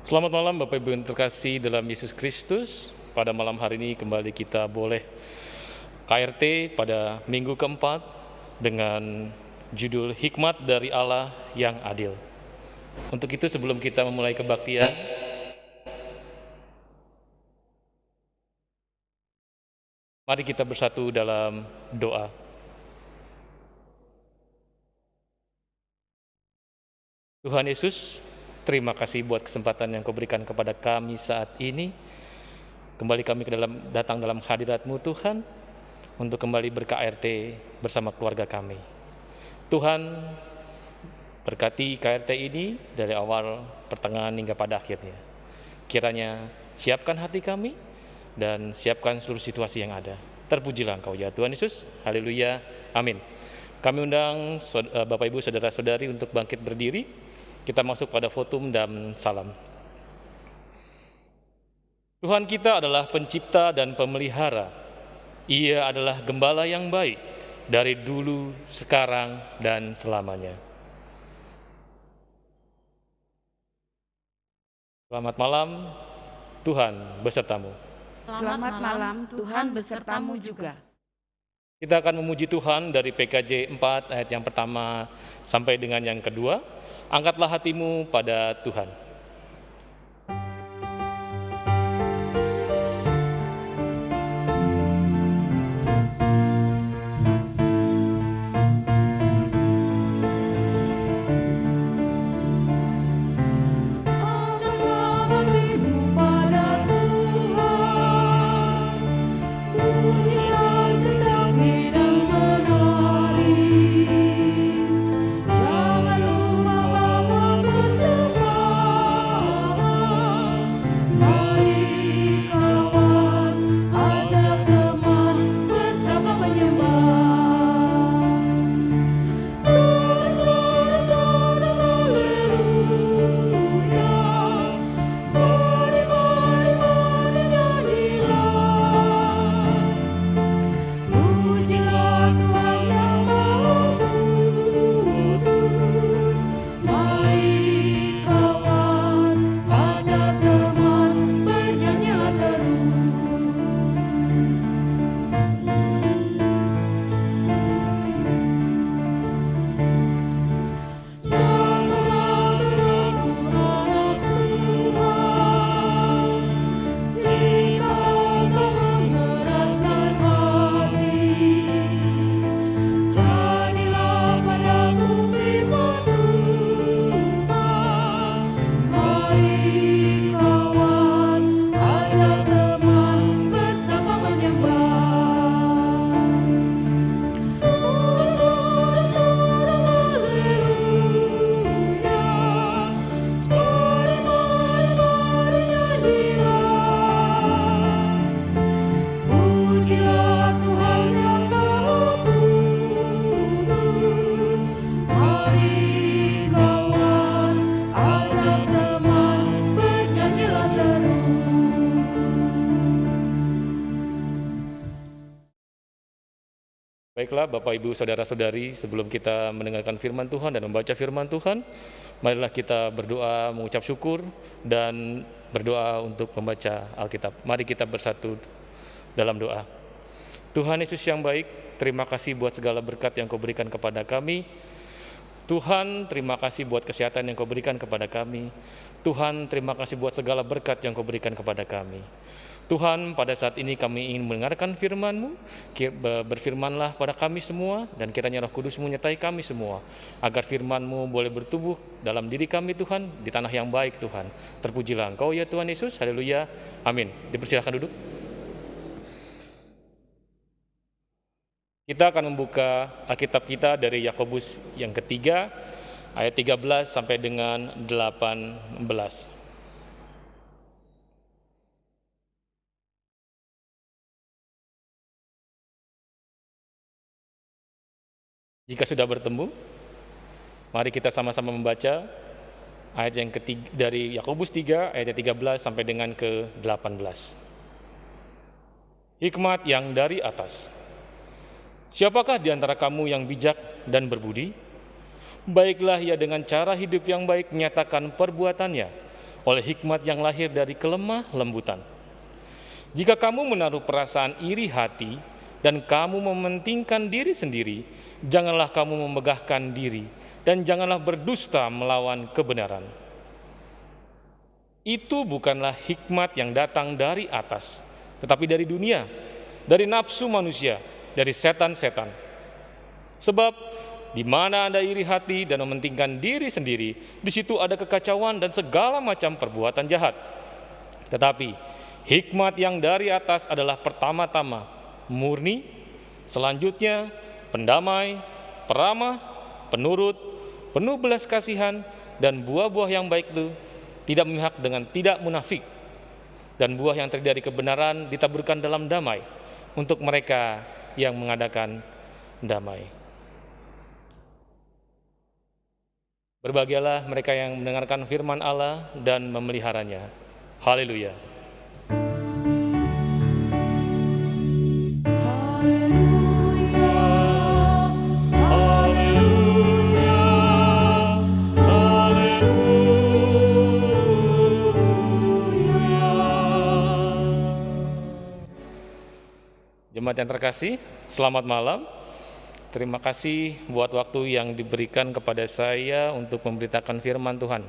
Selamat malam Bapak Ibu yang terkasih dalam Yesus Kristus. Pada malam hari ini kembali kita boleh KRT pada minggu keempat dengan judul Hikmat dari Allah yang Adil. Untuk itu sebelum kita memulai kebaktian, mari kita bersatu dalam doa. Tuhan Yesus, terima kasih buat kesempatan yang Kau berikan kepada kami saat ini. Kembali kami datang dalam hadirat-Mu Tuhan, untuk kembali ber-KRT bersama keluarga kami. Tuhan, berkati KRT ini dari awal, pertengahan hingga pada akhirnya. Kiranya siapkan hati kami dan siapkan seluruh situasi yang ada. Terpujilah Engkau ya Tuhan Yesus. Haleluya. Amin. Kami undang Bapak Ibu Saudara-saudari untuk bangkit berdiri. Kita masuk pada votum dan salam. Tuhan kita adalah pencipta dan pemelihara. Ia adalah gembala yang baik dari dulu, sekarang, dan selamanya. Selamat malam, Tuhan besertamu. Selamat malam, Tuhan besertamu juga. Kita akan memuji Tuhan dari PKJ 4 ayat yang pertama sampai dengan yang kedua. Angkatlah hatimu pada Tuhan. Baiklah Bapak Ibu Saudara-saudari, sebelum kita mendengarkan firman Tuhan dan membaca firman Tuhan, marilah kita berdoa, mengucap syukur, dan berdoa untuk membaca Alkitab. Mari kita bersatu dalam doa. Tuhan Yesus yang baik, terima kasih buat segala berkat yang Kau berikan kepada kami. Tuhan, terima kasih buat kesehatan yang Kau berikan kepada kami. Tuhan, terima kasih buat segala berkat yang Kau berikan kepada kami. Tuhan, pada saat ini kami ingin mendengarkan firman-Mu, berfirmanlah pada kami semua, dan kiranya Roh Kudus menyertai kami semua, agar firman-Mu boleh bertumbuh dalam diri kami Tuhan, di tanah yang baik Tuhan. Terpujilah Engkau ya Tuhan Yesus, haleluya, amin. Dipersilakan duduk. Kita akan membuka Alkitab kita dari Yakobus yang ketiga, ayat 13 sampai dengan 18. Jika sudah bertemu, mari kita sama-sama membaca ayat yang ketiga dari Yakobus 3 ayat 13 sampai dengan ke-18. Hikmat yang dari atas. Siapakah di antara kamu yang bijak dan berbudi? Baiklah ia dengan cara hidup yang baik menyatakan perbuatannya, oleh hikmat yang lahir dari kelemah lembutan. Jika kamu menaruh perasaan iri hati dan kamu mementingkan diri sendiri, janganlah kamu memegahkan diri dan janganlah berdusta melawan kebenaran. Itu bukanlah hikmat yang datang dari atas, tetapi dari dunia, dari nafsu manusia, dari setan-setan. Sebab di mana ada iri hati dan mementingkan diri sendiri, di situ ada kekacauan dan segala macam perbuatan jahat. Tetapi hikmat yang dari atas adalah pertama-tama murni, selanjutnya pendamai, peramah, penurut, penuh belas kasihan, dan buah-buah yang baik itu tidak memihak dengan tidak munafik. Dan buah yang terdiri dari kebenaran ditaburkan dalam damai untuk mereka yang mengadakan damai. Berbahagialah mereka yang mendengarkan firman Allah dan memeliharanya. Haleluya. Jemaat yang terkasih, selamat malam. Terima kasih buat waktu yang diberikan kepada saya untuk memberitakan firman Tuhan.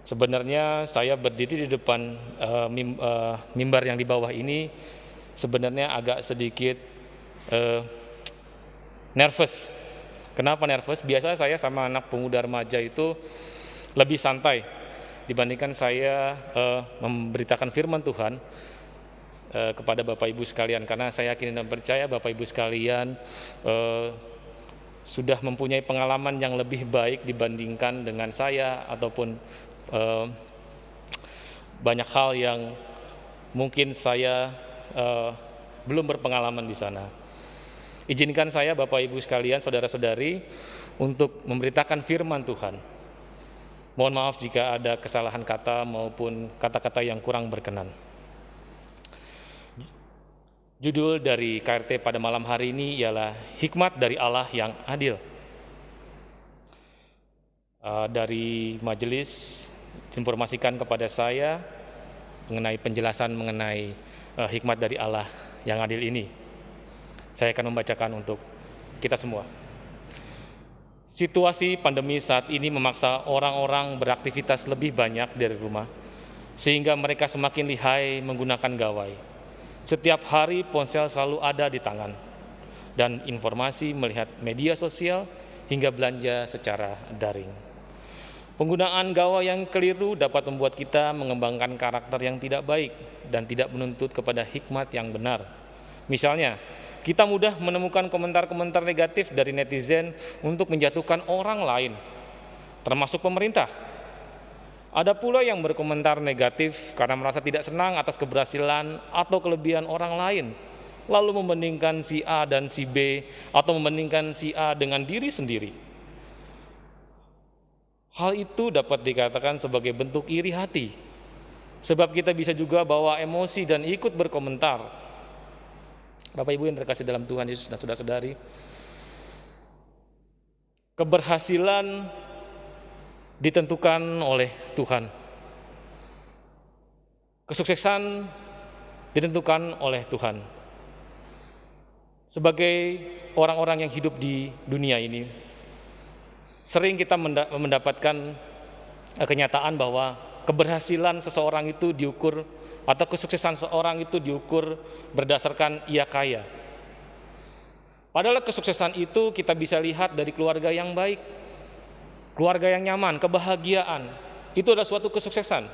Sebenarnya saya berdiri di depan mimbar yang di bawah ini sebenarnya agak sedikit nervous. Kenapa nervous? Biasanya saya sama anak pemuda remaja itu lebih santai dibandingkan saya memberitakan firman Tuhan kepada Bapak Ibu sekalian, karena saya yakin dan percaya Bapak Ibu sekalian sudah mempunyai pengalaman yang lebih baik dibandingkan dengan saya, ataupun banyak hal yang mungkin saya belum berpengalaman di sana. Izinkan saya Bapak Ibu sekalian, saudara-saudari, untuk memberitakan firman Tuhan. Mohon maaf jika ada kesalahan kata maupun kata-kata yang kurang berkenan. Judul dari KRT pada malam hari ini ialah Hikmat dari Allah yang Adil. Dari majelis informasikan kepada saya mengenai penjelasan mengenai hikmat dari Allah yang adil ini. Saya akan membacakan untuk kita semua. Situasi pandemi saat ini memaksa orang-orang beraktivitas lebih banyak dari rumah, sehingga mereka semakin lihai menggunakan gawai. Setiap hari ponsel selalu ada di tangan, dan informasi melihat media sosial hingga belanja secara daring. Penggunaan gawai yang keliru dapat membuat kita mengembangkan karakter yang tidak baik dan tidak menuntut kepada hikmat yang benar. Misalnya, kita mudah menemukan komentar-komentar negatif dari netizen untuk menjatuhkan orang lain, termasuk pemerintah. Ada pula yang berkomentar negatif karena merasa tidak senang atas keberhasilan atau kelebihan orang lain, lalu membandingkan si A dan si B, atau membandingkan si A dengan diri sendiri. Hal itu dapat dikatakan sebagai bentuk iri hati, sebab kita bisa juga bawa emosi dan ikut berkomentar. Bapak Ibu yang terkasih dalam Tuhan Yesus dan saudara-saudari, keberhasilan ditentukan oleh Tuhan. Kesuksesan ditentukan oleh Tuhan. Sebagai orang-orang yang hidup di dunia ini, sering kita mendapatkan kenyataan bahwa keberhasilan seseorang itu diukur, atau kesuksesan seseorang itu diukur berdasarkan ia kaya. Padahal kesuksesan itu kita bisa lihat dari keluarga yang baik, keluarga yang nyaman, kebahagiaan. Itu adalah suatu kesuksesan.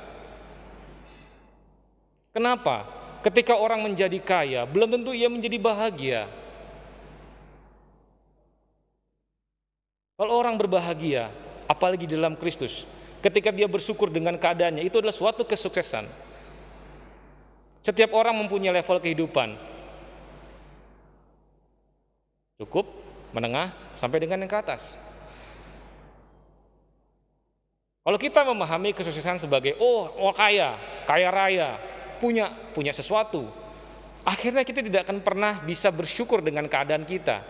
Kenapa? Ketika orang menjadi kaya, belum tentu ia menjadi bahagia. Kalau orang berbahagia, apalagi dalam Kristus, ketika dia bersyukur dengan keadaannya, itu adalah suatu kesuksesan. Setiap orang mempunyai level kehidupan, cukup, menengah, sampai dengan yang ke atas. Kalau kita memahami kesuksesan sebagai kaya raya, punya sesuatu, akhirnya kita tidak akan pernah bisa bersyukur dengan keadaan kita.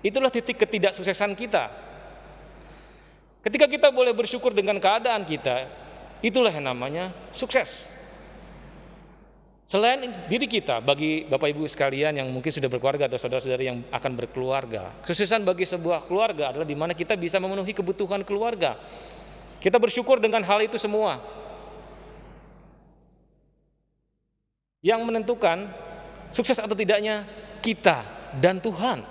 Itulah titik ketidaksuksesan kita. Ketika kita boleh bersyukur dengan keadaan kita, Itulah yang namanya sukses. Selain diri kita, bagi Bapak Ibu sekalian yang mungkin sudah berkeluarga atau saudara-saudari yang akan berkeluarga, kesuksesan bagi sebuah keluarga adalah di mana kita bisa memenuhi kebutuhan keluarga. Kita bersyukur dengan hal itu semua. Yang menentukan sukses atau tidaknya kita dan Tuhan.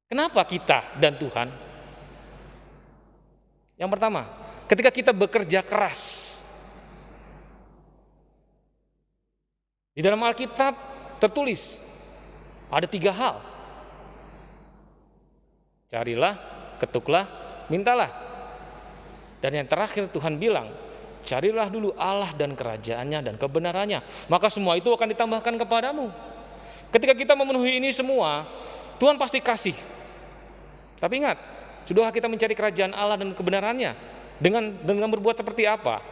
Kenapa kita dan Tuhan? Yang pertama, ketika kita bekerja keras. Di dalam Alkitab tertulis ada 3 hal. Carilah, ketuklah, mintalah. Dan yang terakhir Tuhan bilang, carilah dulu Allah dan kerajaannya dan kebenarannya, maka semua itu akan ditambahkan kepadamu. Ketika kita memenuhi ini semua, Tuhan pasti kasih. Tapi ingat, sudahkah kita mencari kerajaan Allah dan kebenarannya? Dengan berbuat seperti apa?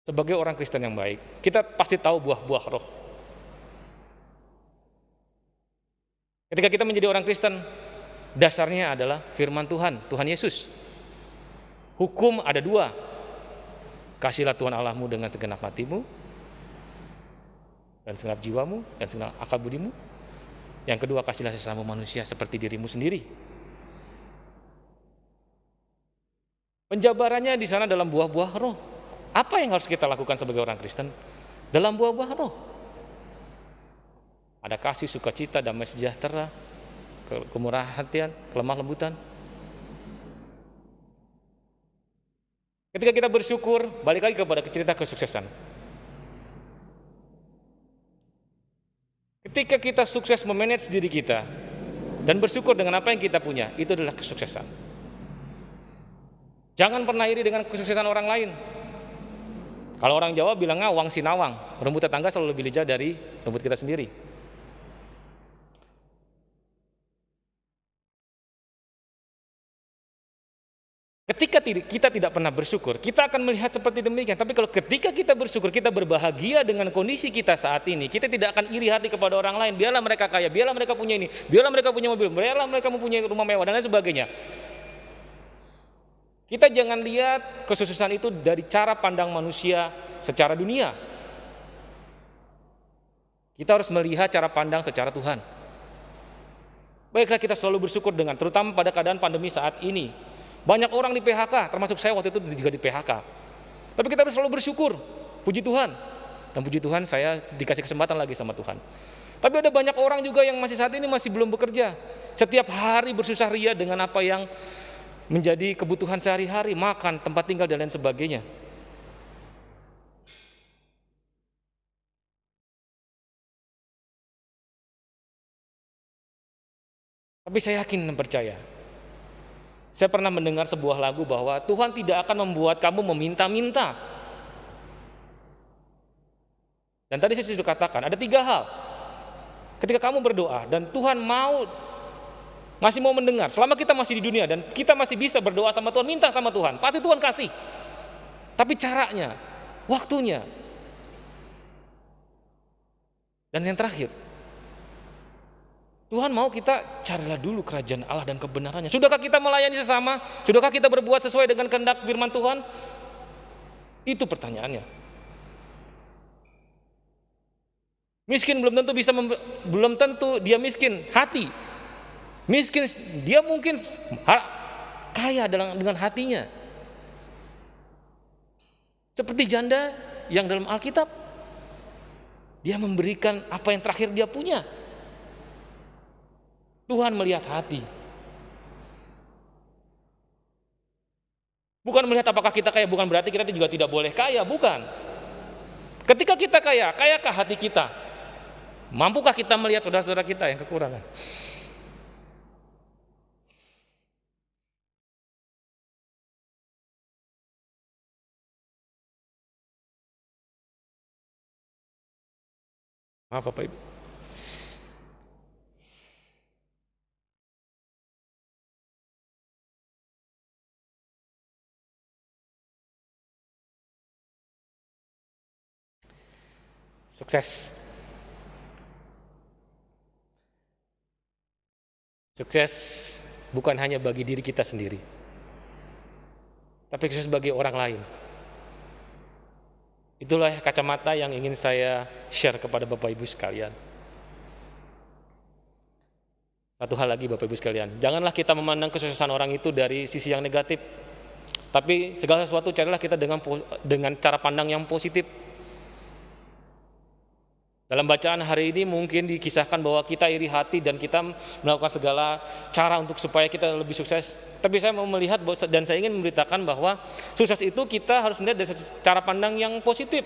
Sebagai orang Kristen yang baik, kita pasti tahu buah-buah roh. Ketika kita menjadi orang Kristen, dasarnya adalah firman Tuhan, Tuhan Yesus. Hukum ada 2. Kasihlah Tuhan Allahmu dengan segenap hatimu, dan segenap jiwamu, dan segenap akal budimu. Yang kedua, kasihlah sesama manusia seperti dirimu sendiri. Penjabarannya di sana dalam buah-buah roh. Apa yang harus kita lakukan sebagai orang Kristen? Dalam buah-buah roh. Ada kasih, sukacita, damai sejahtera, kemurahan hatian, kelemah lembutan. Ketika kita bersyukur, balik lagi kepada cerita kesuksesan. Ketika kita sukses memanage diri kita dan bersyukur dengan apa yang kita punya, itu adalah kesuksesan. Jangan pernah iri dengan kesuksesan orang lain. Kalau orang Jawa bilang ngawang sinawang, rumput tetangga selalu lebih lincah dari rumput kita sendiri. Ketika kita tidak pernah bersyukur, kita akan melihat seperti demikian. Tapi kalau ketika kita bersyukur, kita berbahagia dengan kondisi kita saat ini, kita tidak akan iri hati kepada orang lain. Biarlah mereka kaya, biarlah mereka punya ini, biarlah mereka punya mobil, biarlah mereka mempunyai rumah mewah dan lain sebagainya. Kita jangan lihat kesuksesan itu dari cara pandang manusia secara dunia. Kita harus melihat cara pandang secara Tuhan. Baiklah kita selalu bersyukur dengan, terutama pada keadaan pandemi saat ini. Banyak orang di PHK, termasuk saya waktu itu juga di PHK. Tapi kita harus selalu bersyukur, puji Tuhan. Dan puji Tuhan saya dikasih kesempatan lagi sama Tuhan. Tapi ada banyak orang juga yang masih saat ini masih belum bekerja. Setiap hari bersusah ria dengan apa yang menjadi kebutuhan sehari-hari, makan, tempat tinggal, dan lain sebagainya. Tapi saya yakin dan percaya. Saya pernah mendengar sebuah lagu bahwa Tuhan tidak akan membuat kamu meminta-minta. Dan tadi saya sudah katakan, ada 3 hal. Ketika kamu berdoa dan Tuhan masih mau mendengar, selama kita masih di dunia dan kita masih bisa berdoa sama Tuhan, minta sama Tuhan, pasti Tuhan kasih. Tapi caranya, waktunya. Dan yang terakhir, Tuhan mau kita carilah dulu kerajaan Allah dan kebenarannya. Sudahkah kita melayani sesama? Sudahkah kita berbuat sesuai dengan kehendak firman Tuhan? Itu pertanyaannya. Miskin belum tentu dia miskin hati. Miskin dia mungkin kaya dengan hatinya. Seperti janda yang dalam Alkitab, dia memberikan apa yang terakhir dia punya. Tuhan melihat hati. Bukan melihat apakah kita kaya, bukan berarti kita juga tidak boleh kaya, bukan. Ketika kita kaya, kayakah hati kita? Mampukah kita melihat saudara-saudara kita yang kekurangan? Maaf Bapak Ibu. Sukses. Sukses bukan hanya bagi diri kita sendiri, tapi sukses bagi orang lain. Itulah kacamata yang ingin saya share kepada Bapak Ibu sekalian. Satu hal lagi Bapak Ibu sekalian, janganlah kita memandang kesuksesan orang itu dari sisi yang negatif, tapi segala sesuatu carilah kita dengan cara pandang yang positif. Dalam bacaan hari ini mungkin dikisahkan bahwa kita iri hati dan kita melakukan segala cara untuk supaya kita lebih sukses. Tapi saya mau melihat dan saya ingin memberitakan bahwa sukses itu kita harus melihat dari cara pandang yang positif.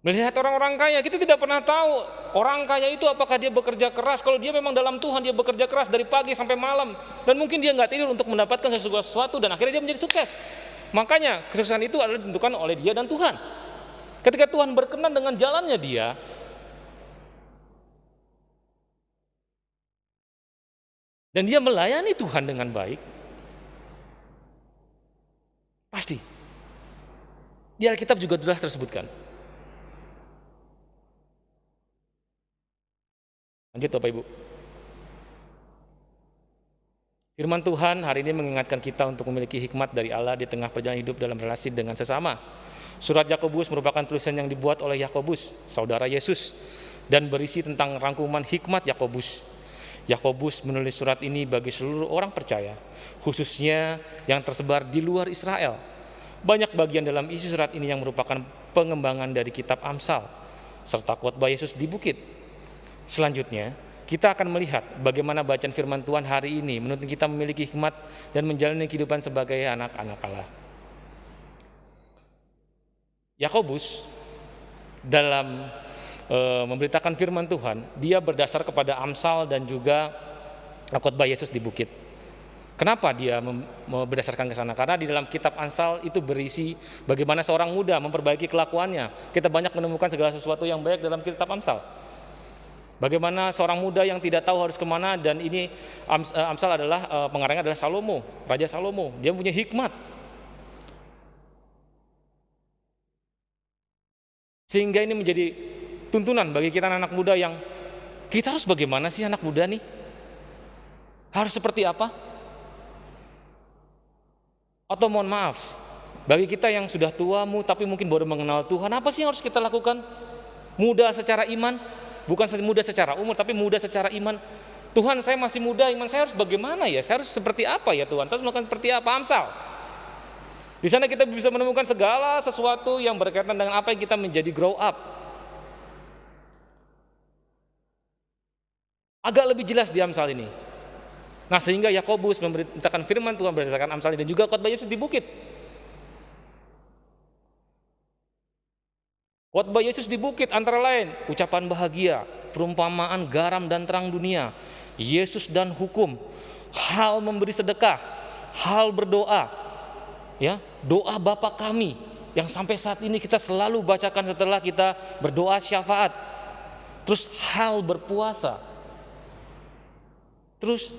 Melihat orang-orang kaya, kita tidak pernah tahu orang kaya itu apakah dia bekerja keras. Kalau dia memang dalam Tuhan, dia bekerja keras dari pagi sampai malam. Dan mungkin dia nggak tidur untuk mendapatkan sesuatu dan akhirnya dia menjadi sukses. Makanya kesuksesan itu adalah ditentukan oleh dia dan Tuhan. Ketika Tuhan berkenan dengan jalannya dia, dan dia melayani Tuhan dengan baik, pasti di Alkitab juga sudah tersebutkan. Lanjut Bapak Ibu. Firman Tuhan hari ini mengingatkan kita untuk memiliki hikmat dari Allah di tengah perjalanan hidup dalam relasi dengan sesama. Surat Yakobus merupakan tulisan yang dibuat oleh Yakobus, saudara Yesus, dan berisi tentang rangkuman hikmat Yakobus. Yakobus menulis surat ini bagi seluruh orang percaya, khususnya yang tersebar di luar Israel. Banyak bagian dalam isi surat ini yang merupakan pengembangan dari kitab Amsal, serta khotbah Yesus di bukit. Selanjutnya, kita akan melihat bagaimana bacaan firman Tuhan hari ini menuntut kita memiliki hikmat dan menjalani kehidupan sebagai anak-anak Allah. Yakobus dalam memberitakan firman Tuhan, dia berdasar kepada Amsal dan juga khotbah Yesus di bukit. Kenapa dia berdasarkan ke sana? Karena di dalam kitab Amsal itu berisi bagaimana seorang muda memperbaiki kelakuannya. Kita banyak menemukan segala sesuatu yang baik dalam kitab Amsal. Bagaimana seorang muda yang tidak tahu harus kemana, dan ini Amsal adalah pengarangnya adalah Salomo, Raja Salomo. Dia punya hikmat. Sehingga ini menjadi tuntunan bagi kita anak muda yang kita harus bagaimana sih anak muda nih? Harus seperti apa? Atau mohon maaf, bagi kita yang sudah tuamu tapi mungkin baru mengenal Tuhan, apa sih yang harus kita lakukan? Muda secara iman, bukan muda secara umur, tapi muda secara iman. Tuhan, saya masih muda, iman saya harus bagaimana ya? Saya harus seperti apa ya Tuhan? Saya harus melakukan seperti apa? Amsal. Di sana kita bisa menemukan segala sesuatu yang berkaitan dengan apa yang kita menjadi grow up. Agak lebih jelas di Amsal ini. Nah, sehingga Yakobus memberitakan firman Tuhan berdasarkan Amsal ini dan juga khotbah Yesus di bukit. Khotbah Yesus di bukit antara lain ucapan bahagia, perumpamaan garam dan terang dunia, Yesus dan hukum, hal memberi sedekah, hal berdoa. Ya, doa Bapa kami yang sampai saat ini kita selalu bacakan setelah kita berdoa syafaat. Terus hal berpuasa. Terus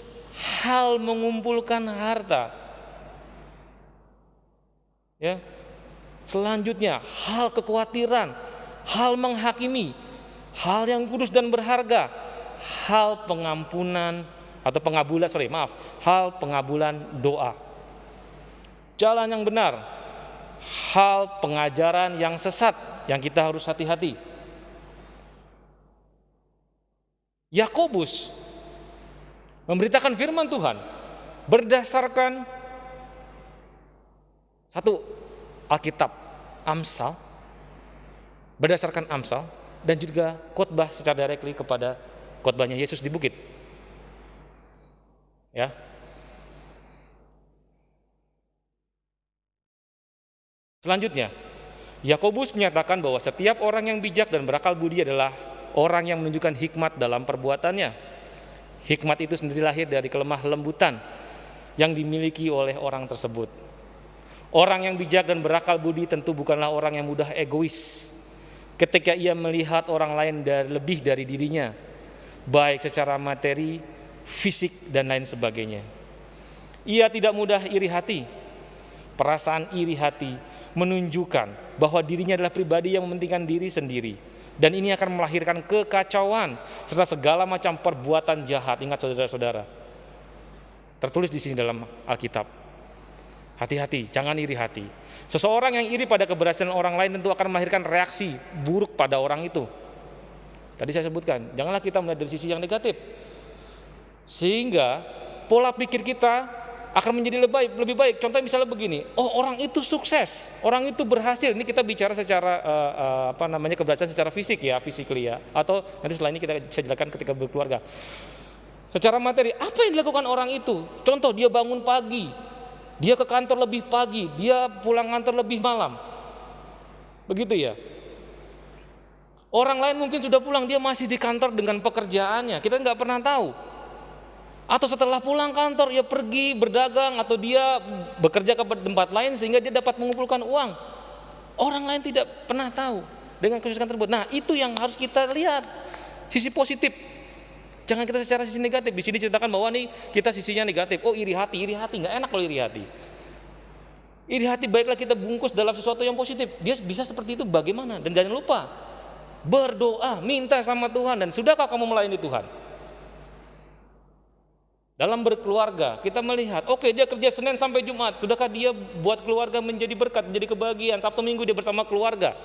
hal mengumpulkan harta. Ya. Selanjutnya hal kekhawatiran, hal menghakimi, hal yang kudus dan berharga, hal pengampunan atau hal pengabulan doa. Jalan yang benar, hal pengajaran yang sesat yang kita harus hati-hati. Yakobus memberitakan firman Tuhan berdasarkan satu Alkitab, Amsal, berdasarkan Amsal dan juga khotbah secara directly kepada khotbahnya Yesus di bukit. Ya. Selanjutnya, Yakobus menyatakan bahwa setiap orang yang bijak dan berakal budi adalah orang yang menunjukkan hikmat dalam perbuatannya. Hikmat itu sendiri lahir dari kelemah lembutan yang dimiliki oleh orang tersebut. Orang yang bijak dan berakal budi tentu bukanlah orang yang mudah egois ketika ia melihat orang lain lebih dari dirinya, baik secara materi, fisik, dan lain sebagainya. Ia tidak mudah iri hati. Perasaan iri hati menunjukkan bahwa dirinya adalah pribadi yang mementingkan diri sendiri, Dan ini akan melahirkan kekacauan serta segala macam perbuatan jahat. Ingat saudara-saudara, tertulis di sini dalam Alkitab. Hati-hati, jangan iri hati. Seseorang yang iri pada keberhasilan orang lain tentu akan melahirkan reaksi buruk pada orang itu. Tadi saya sebutkan, janganlah kita melihat dari sisi yang negatif. Sehingga pola pikir kita akan menjadi lebih baik. Contohnya misalnya begini, orang itu sukses, orang itu berhasil. Ini kita bicara secara keberhasilan secara fisik ya, physically ya. Atau nanti setelah ini saya jelaskan ketika berkeluarga. Secara materi, apa yang dilakukan orang itu? Contoh, dia bangun pagi, dia ke kantor lebih pagi, dia pulang kantor lebih malam. Begitu ya. Orang lain mungkin sudah pulang, dia masih di kantor dengan pekerjaannya. Kita nggak pernah tahu. Atau setelah pulang kantor, ia pergi berdagang atau dia bekerja ke tempat lain sehingga dia dapat mengumpulkan uang. Orang lain tidak pernah tahu dengan kesuksesan tersebut. Nah, itu yang harus kita lihat, sisi positif. Jangan kita secara sisi negatif. Di sini ceritakan bahwa nih kita sisinya negatif. Iri hati, nggak enak kalau iri hati. Iri hati baiklah kita bungkus dalam sesuatu yang positif. Dia bisa seperti itu bagaimana? Dan jangan lupa berdoa, minta sama Tuhan. Dan sudahkah kamu melayani Tuhan? Dalam berkeluarga, kita melihat, dia kerja Senin sampai Jumat. Sudahkah dia buat keluarga menjadi berkat, menjadi kebahagiaan? Sabtu Minggu dia bersama keluarga.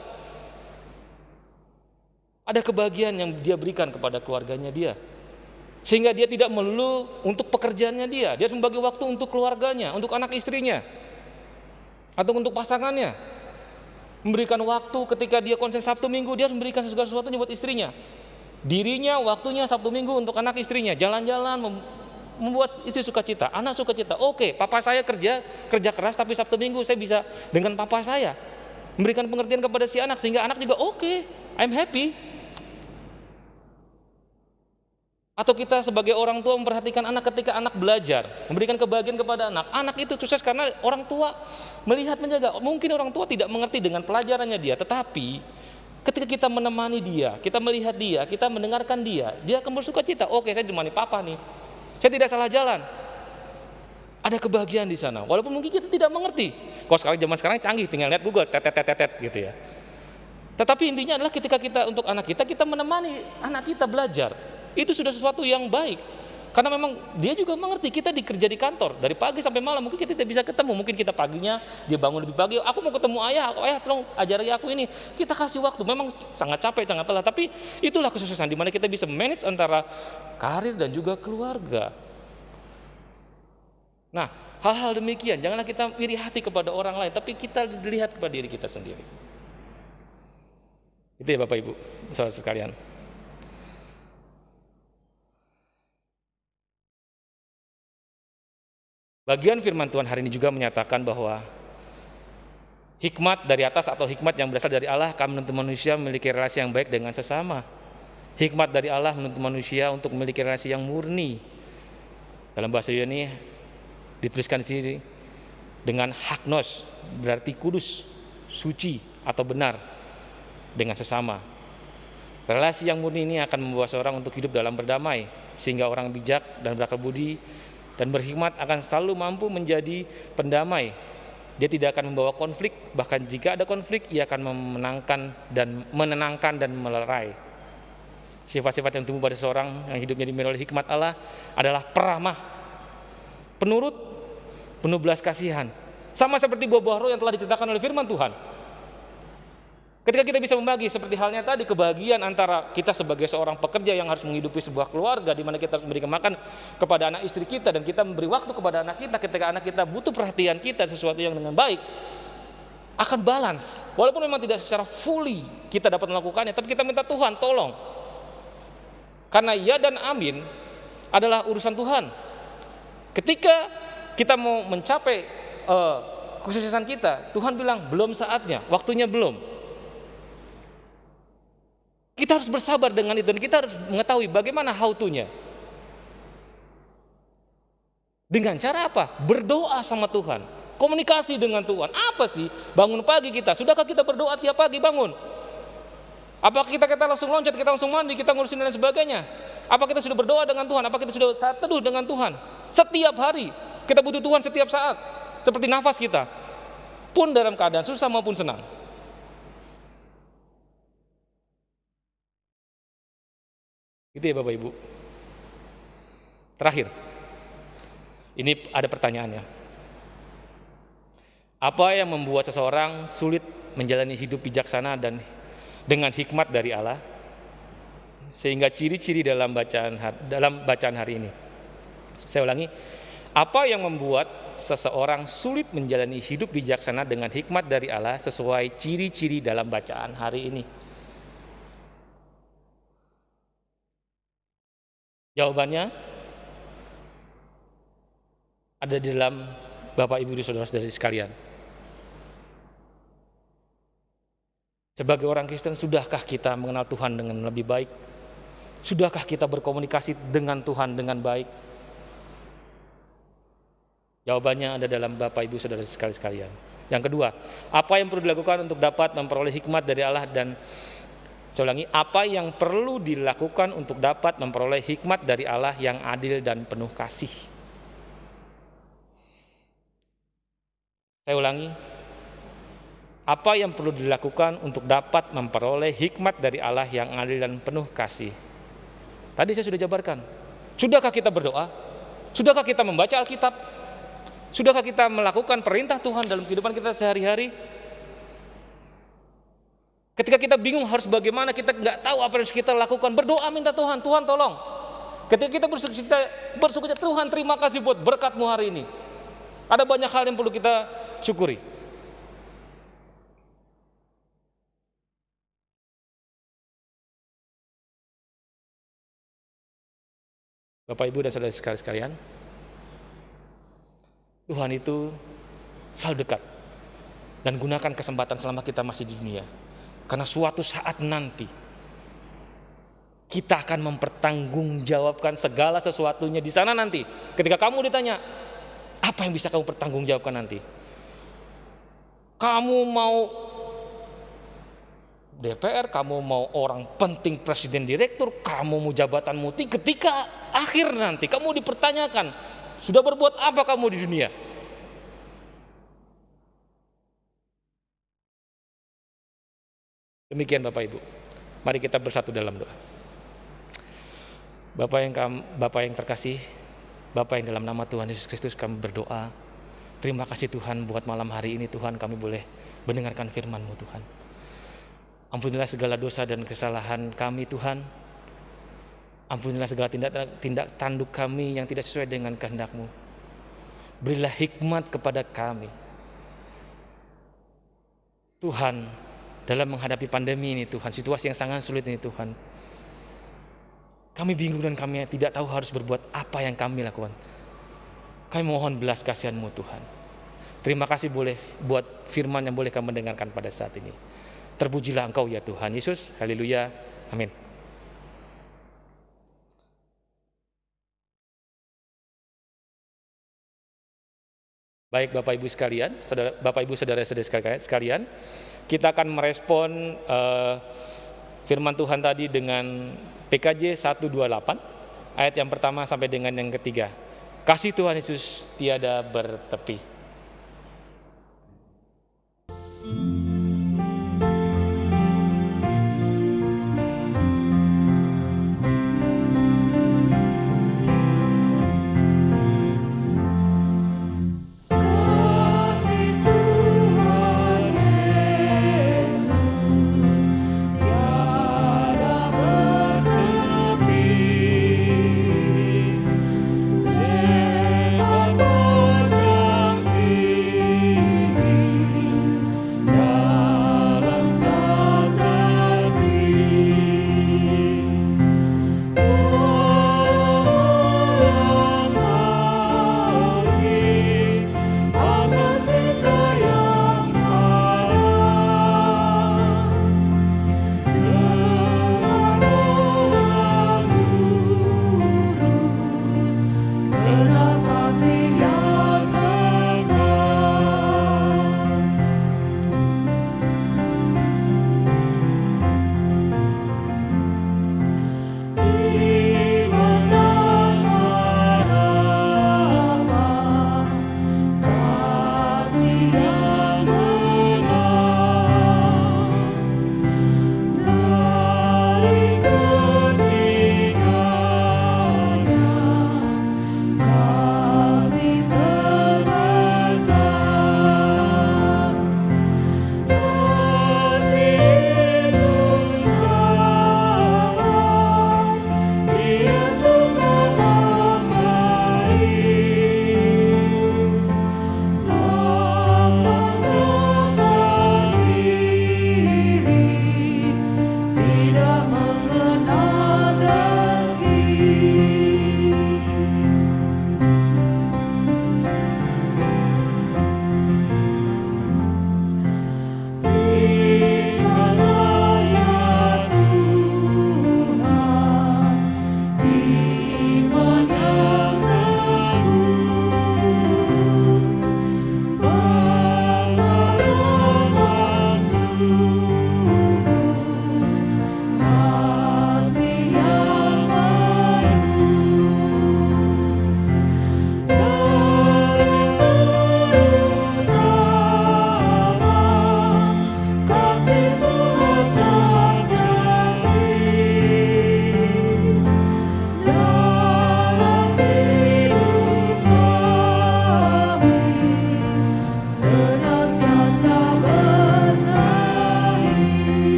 Ada kebahagiaan yang dia berikan kepada keluarganya dia. Sehingga dia tidak melulu untuk pekerjaannya dia. Dia harus membagi waktu untuk keluarganya, untuk anak istrinya. Atau untuk pasangannya. Memberikan waktu ketika dia konsen Sabtu Minggu, dia harus memberikan segala sesuatunya buat istrinya. Dirinya, waktunya Sabtu Minggu untuk anak istrinya. Jalan-jalan, membuat istri sukacita, anak sukacita. Papa saya kerja keras, tapi Sabtu Minggu saya bisa dengan papa saya memberikan pengertian kepada si anak sehingga anak juga I'm happy. Atau kita sebagai orang tua memperhatikan anak ketika anak belajar, memberikan kebahagiaan kepada anak. Anak itu sukses karena orang tua melihat, menjaga. Mungkin orang tua tidak mengerti dengan pelajarannya dia, tetapi ketika kita menemani dia, kita melihat dia, kita mendengarkan dia akan bersukacita. Saya ditemani papa nih. Saya tidak salah jalan. Ada kebahagiaan di sana. Walaupun mungkin kita tidak mengerti. Kalau zaman sekarang canggih, tinggal lihat Google, tet gitu ya. Tetapi intinya adalah ketika kita untuk anak kita menemani anak kita belajar. Itu sudah sesuatu yang baik. Karena memang dia juga mengerti, kita dikerja di kantor dari pagi sampai malam, mungkin kita tidak bisa ketemu. Mungkin kita paginya dia bangun lebih pagi, aku mau ketemu ayah tolong ajari aku ini. Kita kasih waktu, memang sangat capek, sangat lelah, tapi itulah kesuksesan di mana kita bisa manage antara karir dan juga keluarga. Nah, hal-hal demikian, janganlah kita iri hati kepada orang lain, tapi kita lihat kepada diri kita sendiri. Itu ya Bapak Ibu, saudara sekalian. Bagian firman Tuhan hari ini juga menyatakan bahwa hikmat dari atas atau hikmat yang berasal dari Allah akan menuntun manusia memiliki relasi yang baik dengan sesama. Hikmat dari Allah menuntun manusia untuk memiliki relasi yang murni. Dalam bahasa Yunani dituliskan di sini dengan haknos, berarti kudus, suci atau benar dengan sesama. Relasi yang murni ini akan membawa seorang untuk hidup dalam berdamai, sehingga orang bijak dan berakal budi dan berhikmat akan selalu mampu menjadi pendamai. Dia tidak akan membawa konflik, bahkan jika ada konflik ia akan menenangkan dan melerai. Sifat-sifat yang tumbuh pada seorang yang hidupnya dipimpin oleh hikmat Allah adalah peramah, penurut, penuh belas kasihan. Sama seperti buah-buah roh yang telah diceritakan oleh firman Tuhan. Ketika kita bisa membagi seperti halnya tadi, kebahagiaan antara kita sebagai seorang pekerja yang harus menghidupi sebuah keluarga di mana kita harus memberikan makan kepada anak istri kita dan kita memberi waktu kepada anak kita ketika anak kita butuh perhatian kita sesuatu yang dengan baik, akan balance. Walaupun memang tidak secara fully kita dapat melakukannya, tapi kita minta Tuhan tolong. Karena ya dan amin adalah urusan Tuhan. Ketika kita mau mencapai kesuksesan kita, Tuhan bilang belum saatnya, waktunya belum. Kita harus bersabar dengan itu dan kita harus mengetahui bagaimana how to-nya. Dengan cara apa? Berdoa sama Tuhan, komunikasi dengan Tuhan. Apa sih? Bangun pagi kita, sudahkah kita berdoa tiap pagi bangun? Apakah kita langsung loncat, kita langsung mandi, kita ngurusin dan sebagainya? Apa kita sudah berdoa dengan Tuhan? Apa kita sudah saat teduh dengan Tuhan? Setiap hari, kita butuh Tuhan setiap saat. Seperti nafas kita, pun dalam keadaan susah maupun senang. Gitu ya Bapak Ibu. Terakhir, ini ada pertanyaannya. Apa yang membuat seseorang sulit menjalani hidup bijaksana dan dengan hikmat dari Allah? Sehingga ciri-ciri dalam bacaan hari ini. Saya ulangi, apa yang membuat seseorang sulit menjalani hidup bijaksana dengan hikmat dari Allah sesuai ciri-ciri dalam bacaan hari ini? Jawabannya ada di dalam Bapak Ibu dan saudara-saudari sekalian. Sebagai orang Kristen, sudahkah kita mengenal Tuhan dengan lebih baik? Sudahkah kita berkomunikasi dengan Tuhan dengan baik? Jawabannya ada dalam Bapak Ibu saudara sekalian. Yang kedua, apa yang perlu dilakukan untuk dapat memperoleh hikmat dari Allah? Dan saya ulangi, apa yang perlu dilakukan untuk dapat memperoleh hikmat dari Allah yang adil dan penuh kasih? Saya ulangi, apa yang perlu dilakukan untuk dapat memperoleh hikmat dari Allah yang adil dan penuh kasih? Tadi saya sudah jabarkan. Sudahkah kita berdoa? Sudahkah kita membaca Alkitab? Sudahkah kita melakukan perintah Tuhan dalam kehidupan kita sehari-hari? Ketika kita bingung harus bagaimana, kita nggak tahu apa yang harus kita lakukan, berdoa minta Tuhan, Tuhan tolong. Ketika kita bersukacita, Tuhan terima kasih buat berkat-Mu hari ini. Ada banyak hal yang perlu kita syukuri. Bapak Ibu dan saudara sekalian, Tuhan itu selalu dekat, dan gunakan kesempatan selama kita masih di dunia, karena suatu saat nanti kita akan mempertanggungjawabkan segala sesuatunya di sana nanti. Ketika kamu ditanya, apa yang bisa kamu pertanggungjawabkan nanti? Kamu mau DPR, kamu mau orang penting, presiden, direktur, kamu mau jabatan muti, ketika akhir nanti kamu dipertanyakan, sudah berbuat apa kamu di dunia? Demikian Bapak Ibu. Mari kita bersatu dalam doa. Bapak yang terkasih, Bapak yang dalam nama Tuhan Yesus Kristus kami berdoa. Terima kasih Tuhan buat malam hari ini Tuhan kami boleh mendengarkan firman-Mu Tuhan. Ampunilah segala dosa dan kesalahan kami Tuhan. Ampunilah segala tindak tanduk kami yang tidak sesuai dengan kehendak-Mu. Berilah hikmat kepada kami Tuhan, dalam menghadapi pandemi ini Tuhan, situasi yang sangat sulit ini Tuhan. Kami bingung dan kami tidak tahu harus berbuat apa yang kami lakukan. Kami mohon belas kasihan-Mu Tuhan. Terima kasih boleh buat firman yang boleh kami dengarkan pada saat ini. Terpujilah Engkau ya Tuhan Yesus. Haleluya. Amin. Baik Bapak Ibu sekalian, Bapak Ibu saudara-saudara sekalian, kita akan merespon firman Tuhan tadi dengan PKJ 128 ayat yang pertama sampai dengan yang ketiga. Kasih Tuhan Yesus tiada bertepi.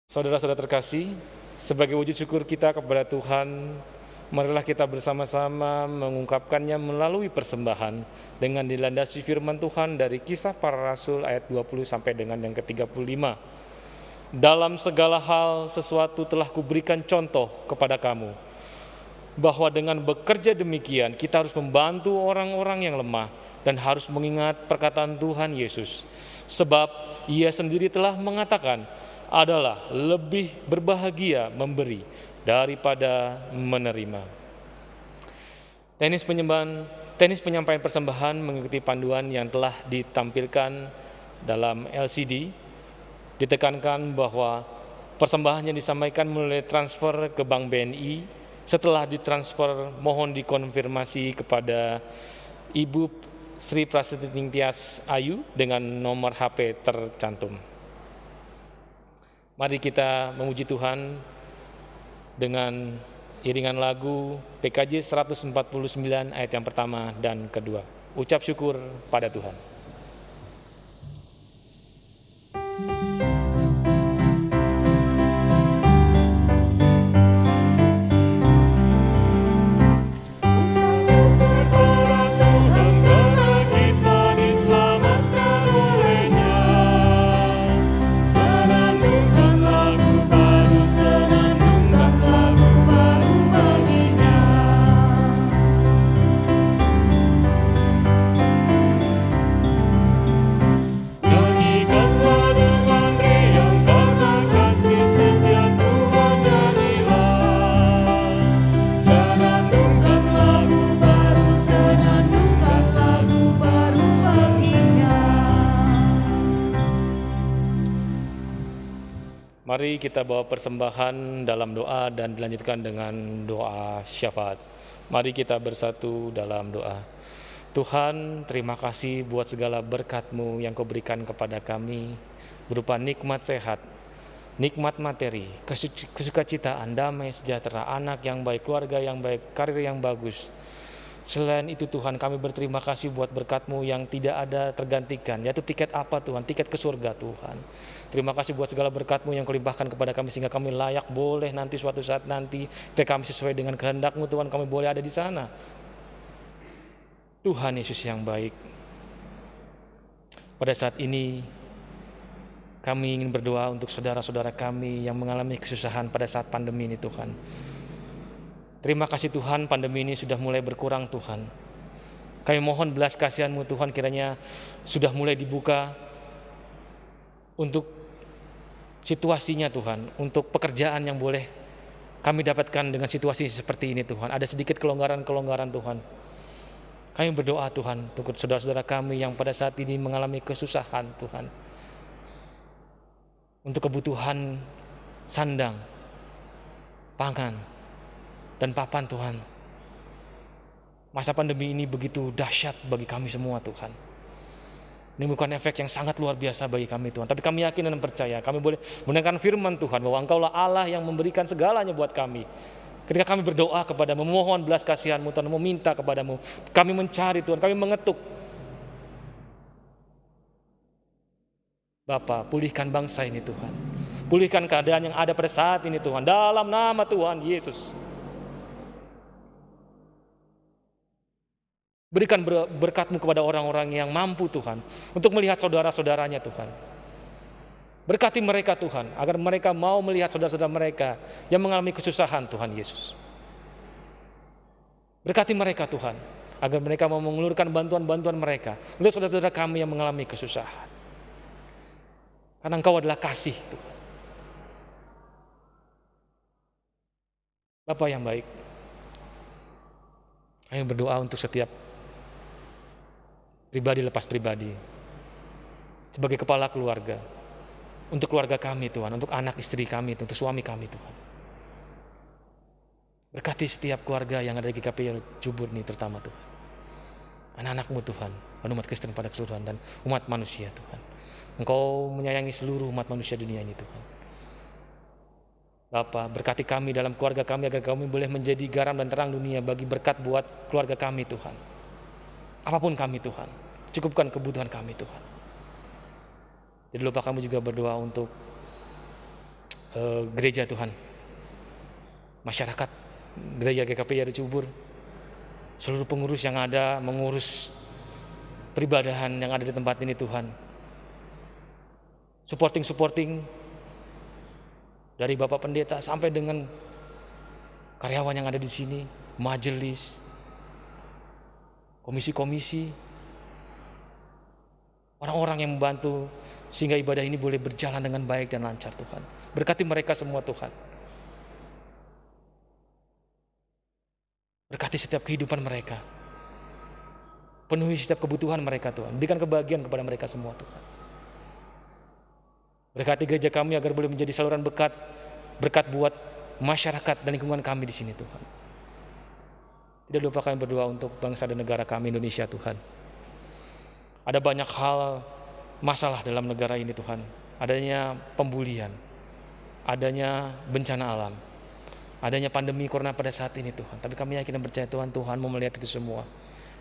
Saudara-saudara terkasih, sebagai wujud syukur kita kepada Tuhan, marilah kita bersama-sama mengungkapkannya melalui persembahan dengan dilandasi firman Tuhan dari Kisah Para Rasul ayat 20 sampai dengan yang ke-35. Dalam segala hal sesuatu telah kuberikan contoh kepada kamu, bahwa dengan bekerja demikian kita harus membantu orang-orang yang lemah dan harus mengingat perkataan Tuhan Yesus. Sebab Ia sendiri telah mengatakan, adalah lebih berbahagia memberi daripada menerima. Teknis penyampaian persembahan mengikuti panduan yang telah ditampilkan dalam LCD. Ditekankan bahwa persembahannya disampaikan melalui transfer ke Bank BNI. Setelah ditransfer, mohon dikonfirmasi kepada Ibu Sri Prasetya Tias Ayu dengan nomor HP tercantum. Mari kita memuji Tuhan dengan iringan lagu PKJ 149 ayat yang pertama dan kedua. Ucap syukur pada Tuhan. Mari kita bawa persembahan dalam doa dan dilanjutkan dengan doa syafaat. Mari kita bersatu dalam doa. Tuhan, terima kasih buat segala berkat-Mu yang Kau berikan kepada kami, berupa nikmat sehat, nikmat materi, kesukacitaan, damai, sejahtera, anak yang baik, keluarga yang baik, karir yang bagus. Selain itu Tuhan, kami berterima kasih buat berkat-Mu yang tidak ada tergantikan, yaitu tiket apa Tuhan? Tiket ke surga Tuhan. Terima kasih buat segala berkat-Mu yang Kau limpahkan kepada kami, sehingga kami layak boleh nanti suatu saat nanti, ketika kami sesuai dengan kehendak-Mu Tuhan, kami boleh ada di sana. Tuhan Yesus yang baik, pada saat ini kami ingin berdoa untuk saudara-saudara kami yang mengalami kesusahan pada saat pandemi ini Tuhan. Terima kasih Tuhan, pandemi ini sudah mulai berkurang Tuhan. Kami mohon belas kasihan-Mu Tuhan, kiranya sudah mulai dibuka untuk situasinya Tuhan, untuk pekerjaan yang boleh kami dapatkan dengan situasi seperti ini Tuhan. Ada sedikit kelonggaran-kelonggaran Tuhan. Kami berdoa Tuhan untuk saudara-saudara kami yang pada saat ini mengalami kesusahan Tuhan. Untuk kebutuhan sandang, pangan, dan papan Tuhan. Masa pandemi ini begitu dahsyat bagi kami semua Tuhan. Ini bukan efek yang sangat luar biasa bagi kami Tuhan, tapi kami yakin dan percaya kami boleh mendengarkan firman Tuhan bahwa Engkaulah Allah yang memberikan segalanya buat kami. Ketika kami berdoa kepada-Mu, memohon belas kasihan-Mu Tuhan, meminta kepada-Mu, kami mencari Tuhan, kami mengetuk. Bapa, pulihkan bangsa ini Tuhan. Pulihkan keadaan yang ada pada saat ini Tuhan, dalam nama Tuhan Yesus. Berikan berkat-Mu kepada orang-orang yang mampu Tuhan, untuk melihat saudara-saudaranya Tuhan. Berkati mereka Tuhan, agar mereka mau melihat saudara-saudara mereka yang mengalami kesusahan Tuhan Yesus. Berkati mereka Tuhan, agar mereka mau mengulurkan bantuan-bantuan mereka untuk saudara-saudara kami yang mengalami kesusahan. Karena Engkau adalah kasih Tuhan. Bapa yang baik, kami berdoa untuk setiap pribadi lepas pribadi, sebagai kepala keluarga, untuk keluarga kami Tuhan, untuk anak istri kami, untuk suami kami Tuhan. Berkati setiap keluarga yang ada di GKP Jubur ini terutama Tuhan. Anak-anak-Mu Tuhan, dan umat Kristen pada keseluruhan, dan umat manusia Tuhan. Engkau menyayangi seluruh umat manusia dunia ini Tuhan. Bapa, berkati kami dalam keluarga kami, agar kami boleh menjadi garam dan terang dunia bagi berkat buat keluarga kami Tuhan. Apapun kami Tuhan, cukupkan kebutuhan kami Tuhan. Jadi lupa kami juga berdoa untuk gereja Tuhan, masyarakat gereja GKP Yari Cubur, seluruh pengurus yang ada, mengurus peribadahan yang ada di tempat ini Tuhan, supporting dari Bapak Pendeta sampai dengan karyawan yang ada di sini, majelis, komisi-komisi, orang-orang yang membantu sehingga ibadah ini boleh berjalan dengan baik dan lancar Tuhan. Berkati mereka semua Tuhan. Berkati setiap kehidupan mereka. Penuhi setiap kebutuhan mereka Tuhan. Berikan kebahagiaan kepada mereka semua Tuhan. Berkati gereja kami agar boleh menjadi saluran berkat buat masyarakat dan lingkungan kami di sini Tuhan. Tidak lupa kami berdoa untuk bangsa dan negara kami Indonesia Tuhan. Ada banyak hal masalah dalam negara ini Tuhan. Adanya pembulian, adanya bencana alam, adanya pandemi corona pada saat ini Tuhan. Tapi kami yakin dan percaya Tuhan mau melihat itu semua.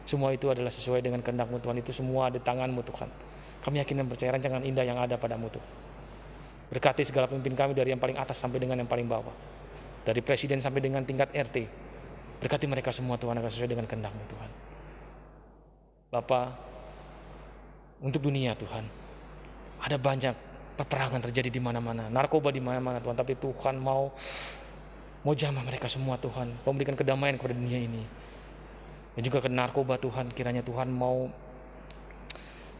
Semua itu adalah sesuai dengan kehendak-Mu Tuhan. Itu semua ada di tangan-Mu Tuhan. Kami yakin dan percaya rancangan indah yang ada padamu Tuhan. Berkati segala pemimpin kami dari yang paling atas sampai dengan yang paling bawah. Dari presiden sampai dengan tingkat RT. Berkati mereka semua Tuhan agar sesuai dengan kehendak-Mu Tuhan. Bapa, untuk dunia Tuhan, ada banyak peperangan terjadi di mana-mana, narkoba di mana-mana Tuhan. Tapi Tuhan mau jamah mereka semua Tuhan. Mau memberikan kedamaian kepada dunia ini. Dan juga ke narkoba Tuhan, kiranya Tuhan mau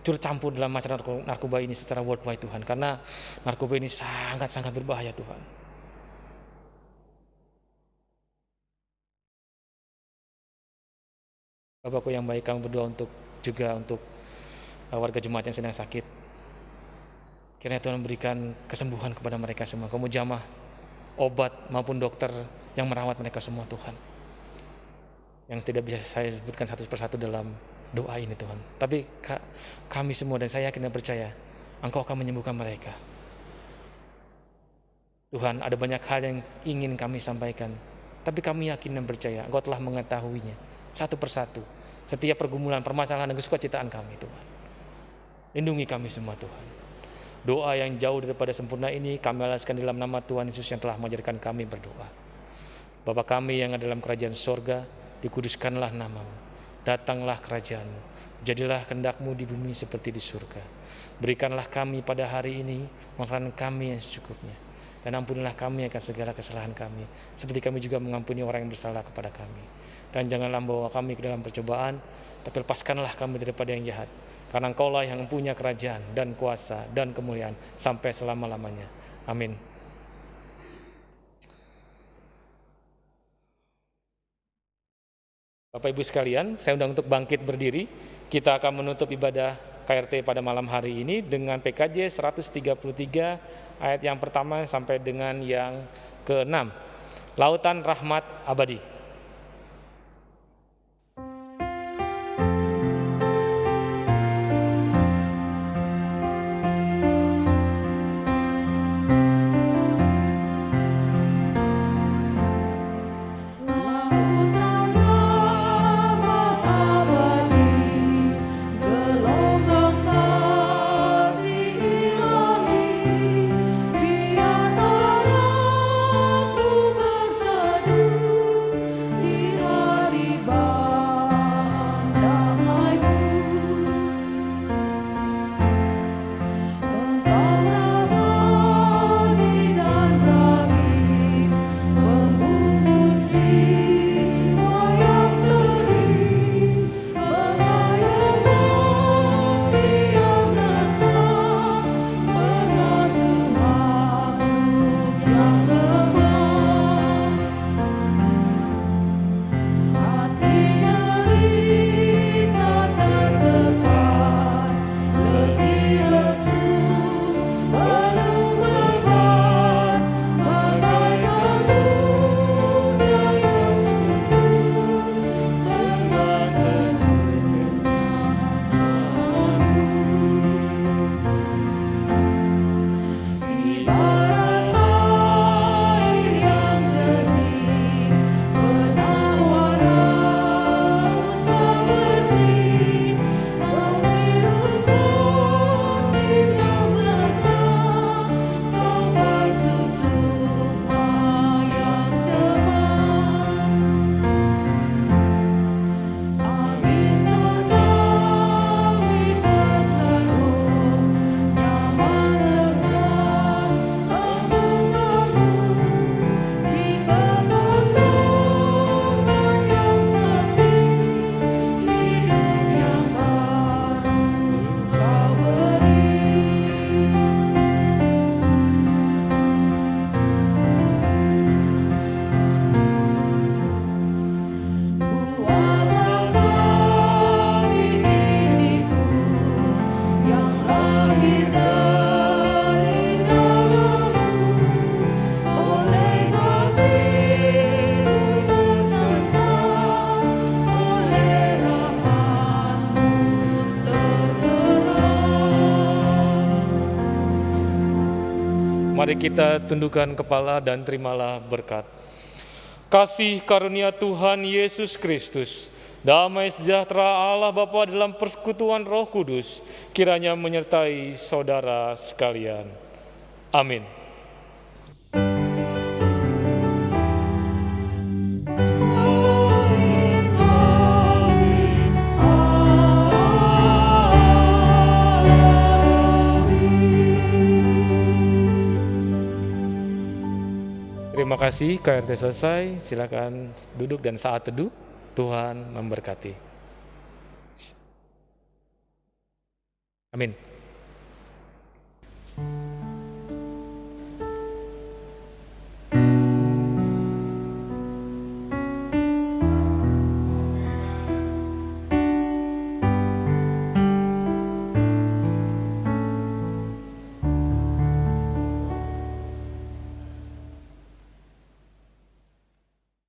turut campur dalam masalah narkoba ini secara worldwide Tuhan. Karena narkoba ini sangat-sangat berbahaya Tuhan. Bapakku yang baik, kami berdoa untuk warga jemaat yang sedang sakit. Kiranya Tuhan memberikan kesembuhan kepada mereka semua. Kamu jamah obat maupun dokter yang merawat mereka semua Tuhan. Yang tidak bisa saya sebutkan satu persatu dalam doa ini Tuhan. Tapi kami semua dan saya yakin dan percaya Engkau akan menyembuhkan mereka. Tuhan, ada banyak hal yang ingin kami sampaikan, tapi kami yakin dan percaya Engkau telah mengetahuinya satu persatu. Setiap pergumulan, permasalahan dan kesukacitaan kami Tuhan. Lindungi kami semua Tuhan. Doa yang jauh daripada sempurna ini kami alaskan dalam nama Tuhan Yesus yang telah mengajarkan kami berdoa. Bapa kami yang ada dalam kerajaan sorga, dikuduskanlah nama-Mu. Datanglah kerajaan-Mu. Jadilah kehendak-Mu di bumi seperti di surga. Berikanlah kami pada hari ini makanan kami yang secukupnya. Dan ampunilah kami akan segala kesalahan kami, seperti kami juga mengampuni orang yang bersalah kepada kami. Dan janganlah membawa kami ke dalam percobaan, tapi lepaskanlah kami daripada yang jahat. Karena Engkaulah yang mempunyai kerajaan dan kuasa dan kemuliaan sampai selama-lamanya. Amin. Bapak Ibu sekalian, saya undang untuk bangkit berdiri. Kita akan menutup ibadah KRT pada malam hari ini dengan PKJ 133 ayat yang pertama sampai dengan yang ke-6. Lautan Rahmat Abadi. Mari kita tundukkan kepala dan terimalah berkat. Kasih karunia Tuhan Yesus Kristus, damai sejahtera Allah Bapa dalam persekutuan Roh Kudus, kiranya menyertai saudara sekalian. Amin. Terima kasih, KRT selesai. Silakan duduk dan saat teduh. Tuhan memberkati. Amin.